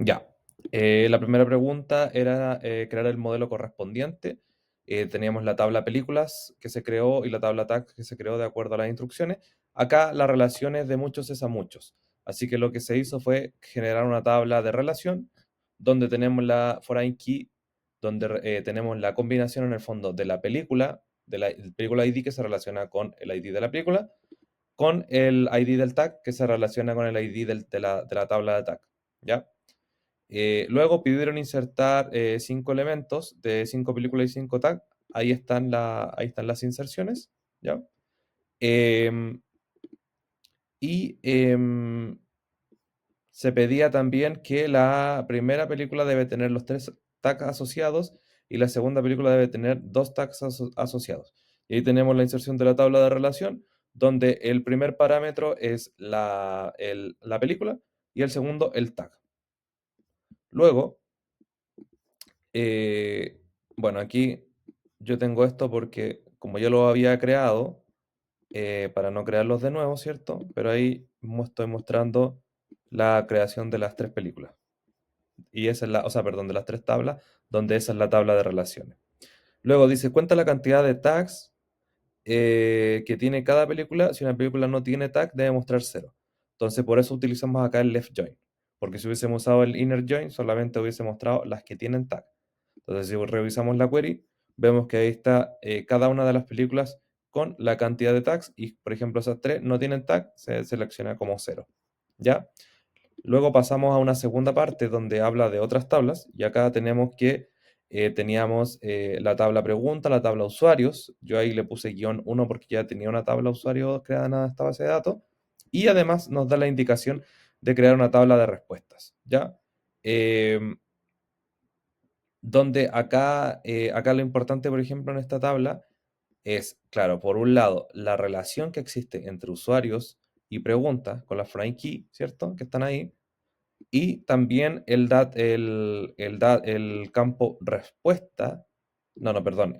Ya. La primera pregunta era crear el modelo correspondiente. Teníamos la tabla películas que se creó y la tabla tag que se creó de acuerdo a las instrucciones. Acá la relación es de muchos es a muchos. Así que lo que se hizo fue generar una tabla de relación donde tenemos la foreign key, donde tenemos la combinación en el fondo de la película, de la el película ID que se relaciona con el ID de la película, con el ID del tag que se relaciona con el ID de la tabla de tag. ¿Ya? Luego pidieron insertar 5 elementos de 5 películas y 5 tags. Ahí están las inserciones, ¿ya? Em, y se pedía también que la primera película debe tener los 3 tags asociados y la segunda película debe tener 2 tags asociados. Y ahí tenemos la inserción de la tabla de relación, donde el primer parámetro es la película y el segundo el tag. Luego, Eh, bueno, aquí yo tengo esto porque como yo lo había creado, para no crearlos de nuevo, ¿cierto? Pero ahí estoy mostrando la creación de las 3 películas. Y esa es o sea, perdón, de las 3 tablas, donde esa es la tabla de relaciones. Luego dice, cuenta la cantidad de tags que tiene cada película. Si una película no tiene tag, debe mostrar cero. Entonces, por eso utilizamos acá el left join. Porque si hubiésemos usado el inner join, solamente hubiese mostrado las que tienen tag. Entonces, si revisamos la query, vemos que ahí está cada una de las películas con la cantidad de tags y, por ejemplo, esas 3 no tienen tag, se selecciona como cero. ¿Ya? Luego pasamos a una segunda parte donde habla de otras tablas y acá tenemos que teníamos la tabla pregunta, la tabla usuarios. Yo ahí le puse -1 porque ya tenía una tabla usuario creada en esta base de datos y además nos da la indicación de crear una tabla de respuestas, ¿ya? Em, donde acá lo importante, por ejemplo, en esta tabla es, claro, por un lado, la relación que existe entre usuarios y preguntas con la foreign key, ¿cierto? Que están ahí. Y también el campo respuesta, no, no, perdón,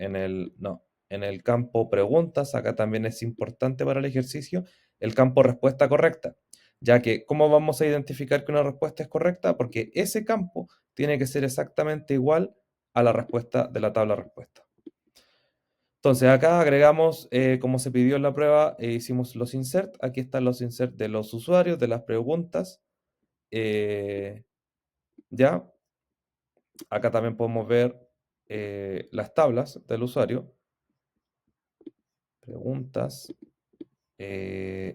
no, en el campo preguntas, acá también es importante para el ejercicio, el campo respuesta correcta, ya que ¿cómo vamos a identificar que una respuesta es correcta? Porque ese campo tiene que ser exactamente igual a la respuesta de la tabla respuesta. Entonces acá agregamos, como se pidió en la prueba, hicimos los insert, aquí están los insert de los usuarios, de las preguntas, eh, ¿ya? Acá también podemos ver las tablas del usuario, preguntas.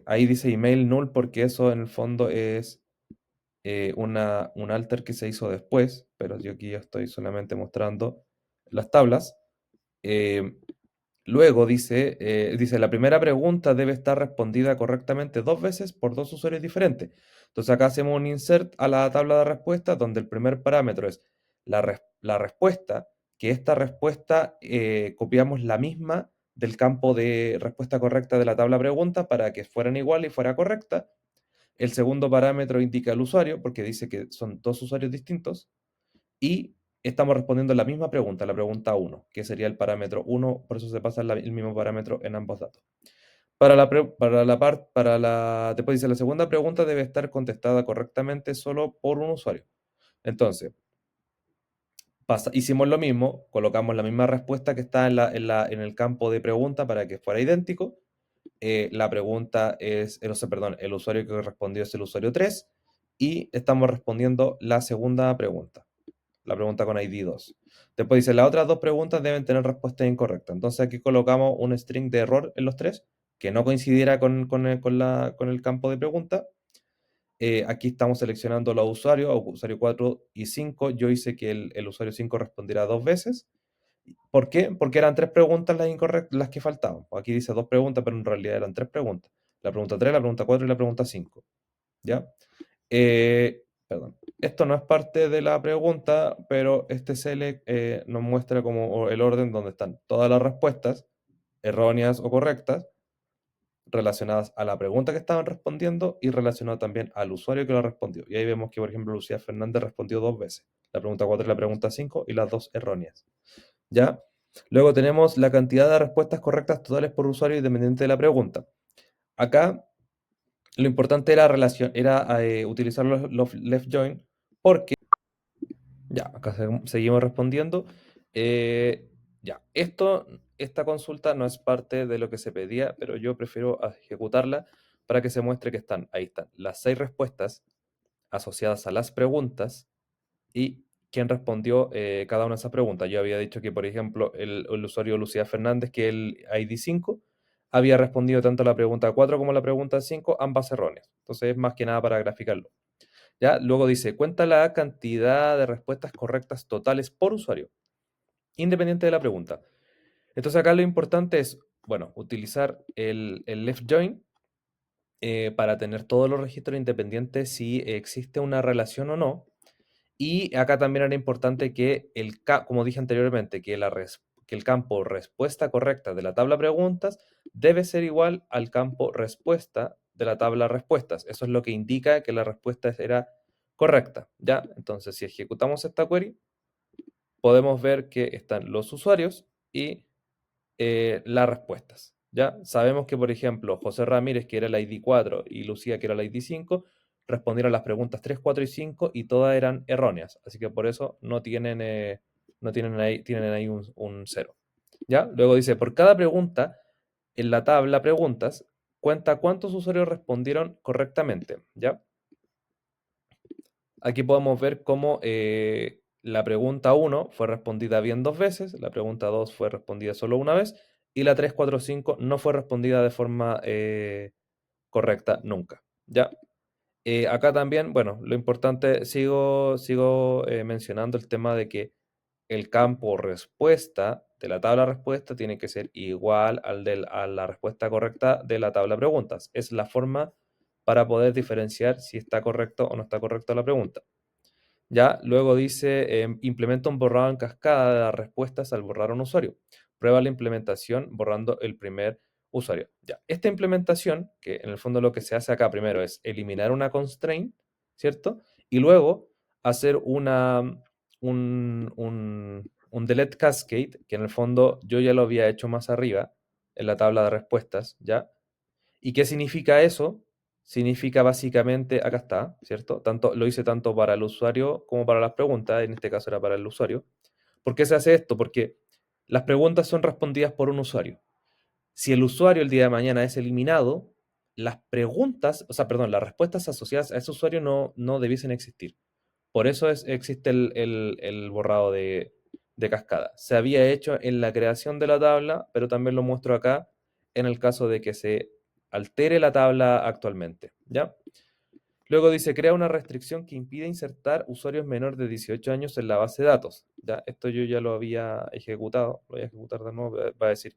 Ahí dice email null porque eso en el fondo es un alter que se hizo después, pero yo aquí ya estoy solamente mostrando las tablas. Eh, Luego dice, la primera pregunta debe estar respondida correctamente 2 veces por 2 usuarios diferentes. Entonces acá hacemos un insert a la tabla de respuestas donde el primer parámetro es la respuesta, que esta respuesta copiamos la misma del campo de respuesta correcta de la tabla pregunta para que fueran igual y fuera correcta. El segundo parámetro indica el usuario porque dice que son 2 usuarios distintos y estamos respondiendo la misma pregunta, la pregunta 1, que sería el parámetro 1, por eso se pasa el mismo parámetro en ambos datos. Después dice, la segunda pregunta debe estar contestada correctamente solo por un usuario. Entonces, hicimos lo mismo, colocamos la misma respuesta que está en el campo de pregunta para que fuera idéntico. La pregunta es, perdón, el usuario que respondió es el usuario 3 y estamos respondiendo la segunda pregunta, la pregunta con ID 2. Después dice, las otras 2 preguntas deben tener respuesta incorrecta. Entonces aquí colocamos un string de error en los 3, que no coincidiera con el campo de pregunta. Aquí estamos seleccionando los usuarios, usuario 4 y 5. Yo hice que el usuario 5 respondiera 2 veces. ¿Por qué? Porque eran 3 preguntas las que faltaban. Aquí dice 2 preguntas, pero en realidad eran 3 preguntas. La pregunta 3, la pregunta 4 y la pregunta 5. ¿Ya? Perdón. Esto no es parte de la pregunta, pero este select nos muestra como el orden donde están todas las respuestas, erróneas o correctas, relacionadas a la pregunta que estaban respondiendo y relacionado también al usuario que lo respondió. Y ahí vemos que, por ejemplo, Lucía Fernández respondió 2 veces, la pregunta 4 y la pregunta 5, y las 2 erróneas. ¿Ya? Luego tenemos la cantidad de respuestas correctas totales por usuario independiente de la pregunta. Acá lo importante era utilizar los left join porque Ya, acá seguimos respondiendo. Ya, esta consulta no es parte de lo que se pedía, pero yo prefiero ejecutarla para que se muestre que ahí están las 6 respuestas asociadas a las preguntas y quién respondió cada una de esas preguntas. Yo había dicho que, por ejemplo, el usuario Lucía Fernández, que es el ID 5, había respondido tanto la pregunta 4 como la pregunta 5, ambas erróneas. Entonces es más que nada para graficarlo. ¿Ya? Luego dice, cuenta la cantidad de respuestas correctas totales por usuario, independiente de la pregunta. Entonces acá lo importante es, bueno, utilizar el left join para tener todos los registros independientes si existe una relación o no. Y acá también era importante que, como dije anteriormente, que el campo respuesta correcta de la tabla preguntas debe ser igual al campo respuesta de la tabla respuestas. Eso es lo que indica que la respuesta era correcta, ¿ya? Entonces, si ejecutamos esta query, podemos ver que están los usuarios y las respuestas, ¿ya? Sabemos que, por ejemplo, José Ramírez, que era el ID 4, y Lucía, que era el ID 5, respondieron las preguntas 3, 4 y 5 y todas eran erróneas. Así que por eso tienen ahí un 0. ¿Ya? Luego dice, por cada pregunta, en la tabla preguntas, cuenta cuántos usuarios respondieron correctamente, ¿ya? Aquí podemos ver cómo la pregunta 1 fue respondida bien 2 veces, la pregunta 2 fue respondida solo una vez y la 3, 4, 5 no fue respondida de forma correcta nunca. ¿Ya? Acá también, bueno, lo importante, sigo mencionando el tema de que el campo respuesta de la tabla respuesta tiene que ser igual a la respuesta correcta de la tabla preguntas. Es la forma para poder diferenciar si está correcto o no está correcta la pregunta. Ya, luego dice, implementa un borrado en cascada de las respuestas al borrar a un usuario. Prueba la implementación borrando el primer usuario. Ya, esta implementación, que en el fondo lo que se hace acá primero es eliminar una constraint, ¿cierto? Y luego hacer un delete cascade, que en el fondo yo ya lo había hecho más arriba en la tabla de respuestas, ¿ya? ¿Y qué significa eso? Significa básicamente, acá está, ¿cierto? Lo hice tanto para el usuario como para las preguntas, en este caso era para el usuario. ¿Por qué se hace esto? Porque las preguntas son respondidas por un usuario. Si el usuario el día de mañana es eliminado, las preguntas, o sea, perdón, las respuestas asociadas a ese usuario no debiesen existir. Por eso existe el borrado de cascada. Se había hecho en la creación de la tabla, pero también lo muestro acá en el caso de que se altere la tabla actualmente, ¿ya? Luego dice, crea una restricción que impide insertar usuarios menores de 18 años en la base de datos. ¿Ya? Esto yo ya lo había ejecutado, lo voy a ejecutar de nuevo, va a decir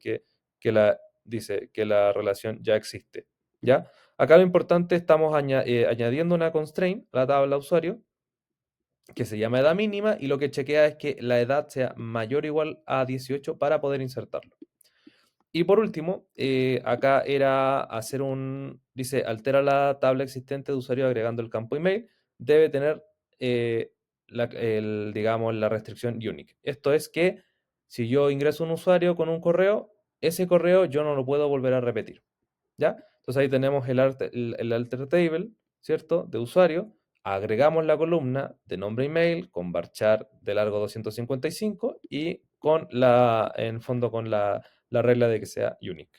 dice que la relación ya existe. ¿Ya? Acá lo importante, estamos añadiendo una constraint a la tabla usuario, que se llama edad mínima, y lo que chequea es que la edad sea mayor o igual a 18 para poder insertarlo. Y por último, acá era dice, altera la tabla existente de usuario agregando el campo email, debe tener, digamos, la restricción unique. Esto es que si yo ingreso un usuario con un correo, ese correo yo no lo puedo volver a repetir, ¿ya? Entonces ahí tenemos el alter table, ¿cierto? De usuario, agregamos la columna de nombre email con varchar de largo 255 y con en fondo con la regla de que sea unique.